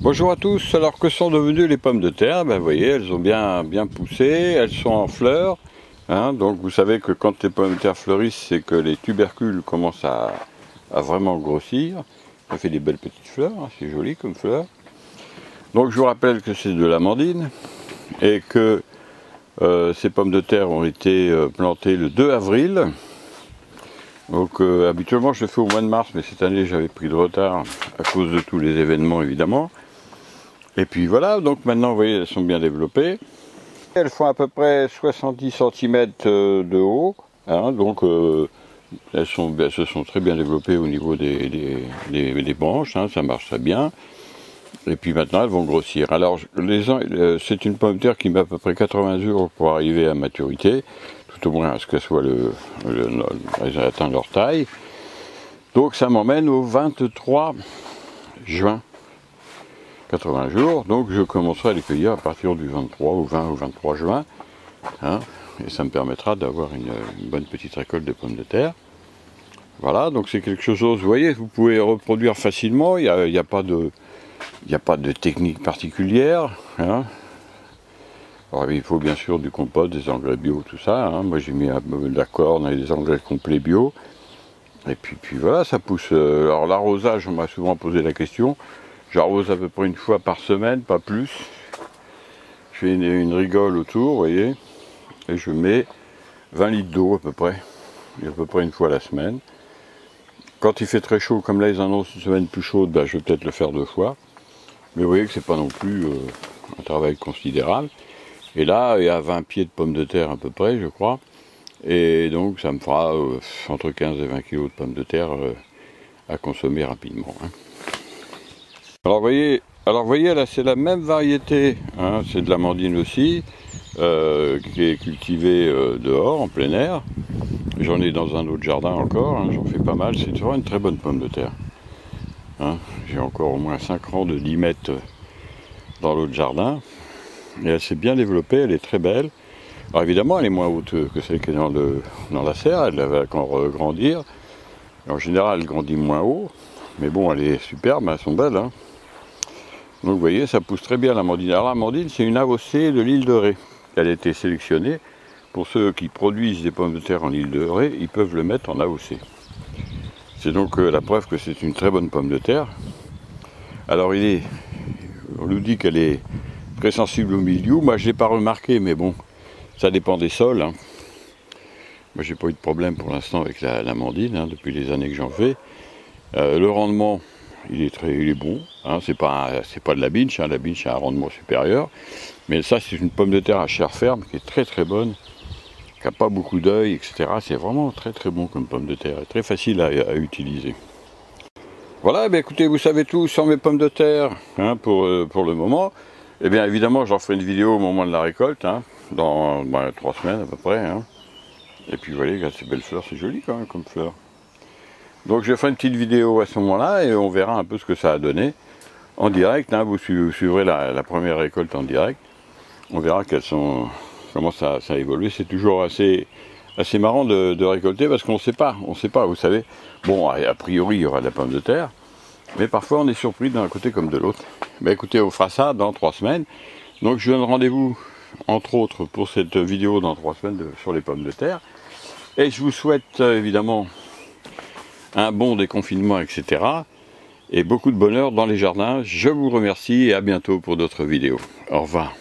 Bonjour à tous, alors que sont devenues les pommes de terre? Vous voyez, elles ont bien poussé, elles sont en fleurs. Donc vous savez que quand les pommes de terre fleurissent, c'est que les tubercules commencent à vraiment grossir. Ça fait des belles petites fleurs, c'est joli comme fleurs. Donc je vous rappelle que c'est de l'amandine et que ces pommes de terre ont été plantées le 2 avril. Donc habituellement je le fais au mois de mars, mais cette année j'avais pris de retard à cause de tous les événements évidemment. Et puis voilà, donc maintenant vous voyez elles sont bien développées. Elles font à peu près 70 cm de haut, donc elles se sont très bien développées au niveau des branches, ça marche très bien. Et puis maintenant elles vont grossir. Alors c'est une pomme de terre qui met à peu près 80 jours pour arriver à maturité, tout au moins à ce qu'elles soient elles atteignent leur taille. Donc ça m'emmène au 23 juin. 80 jours, donc je commencerai à les cueillir à partir du 23 ou 20 ou 23 juin, et ça me permettra d'avoir une bonne petite récolte de pommes de terre. Voilà, donc c'est quelque chose, vous voyez, vous pouvez reproduire facilement, il n'y a pas de technique particulière. Alors, il faut bien sûr du compost, des engrais bio, tout ça. Moi j'ai mis de la corne et des engrais complets bio. Et puis voilà, ça pousse. Alors l'arrosage, on m'a souvent posé la question. J'arrose à peu près une fois par semaine, pas plus. Je fais une rigole autour, vous voyez, et je mets 20 litres d'eau à peu près une fois la semaine. Quand il fait très chaud, comme là ils annoncent une semaine plus chaude, je vais peut-être le faire 2 fois. Mais vous voyez que c'est pas non plus un travail considérable. Et là, il y a 20 pieds de pommes de terre à peu près, je crois. Et donc ça me fera entre 15 et 20 kg de pommes de terre à consommer rapidement. Alors vous voyez là c'est la même variété, c'est de l'amandine aussi, qui est cultivée dehors, en plein air. J'en ai dans un autre jardin encore, j'en fais pas mal, c'est vraiment une très bonne pomme de terre. J'ai encore au moins 5 rangs de 10 mètres dans l'autre jardin. Et elle s'est bien développée, elle est très belle. Alors évidemment elle est moins haute que celle qui est dans la serre, elle va encore grandir. En général elle grandit moins haut, mais bon elle est superbe, elles sont belles. Donc vous voyez, ça pousse très bien l'amandine. Alors l'amandine, c'est une AOC de l'île de Ré. Elle a été sélectionnée. Pour ceux qui produisent des pommes de terre en île de Ré, ils peuvent le mettre en AOC. C'est donc la preuve que c'est une très bonne pomme de terre. Alors on nous dit qu'elle est très sensible au milieu. Moi je ne l'ai pas remarqué, mais bon, ça dépend des sols. Moi j'ai pas eu de problème pour l'instant avec l'amandine, depuis les années que j'en fais. Le rendement, il est bon, c'est pas de la binche, la binche a un rendement supérieur, mais ça c'est une pomme de terre à chair ferme qui est très très bonne, qui n'a pas beaucoup d'œil, etc. C'est vraiment très très bon comme pomme de terre, très facile à utiliser. Voilà, écoutez, vous savez tout sur mes pommes de terre pour le moment. Et bien évidemment j'en ferai une vidéo au moment de la récolte, dans 3 semaines à peu près. Et puis vous voyez, regarde ces belles fleurs, c'est joli quand même comme fleurs. Donc je ferai une petite vidéo à ce moment-là et on verra un peu ce que ça a donné en direct. Vous suivrez la première récolte en direct. On verra comment ça a évolué. C'est toujours assez marrant de récolter parce qu'on ne sait pas, vous savez. Bon, a priori il y aura de la pomme de terre, mais parfois on est surpris d'un côté comme de l'autre. Écoutez, on fera ça dans 3 semaines. Donc je donne rendez-vous entre autres pour cette vidéo dans 3 semaines sur les pommes de terre. Et je vous souhaite évidemment un bon déconfinement, etc. Et beaucoup de bonheur dans les jardins. Je vous remercie et à bientôt pour d'autres vidéos. Au revoir.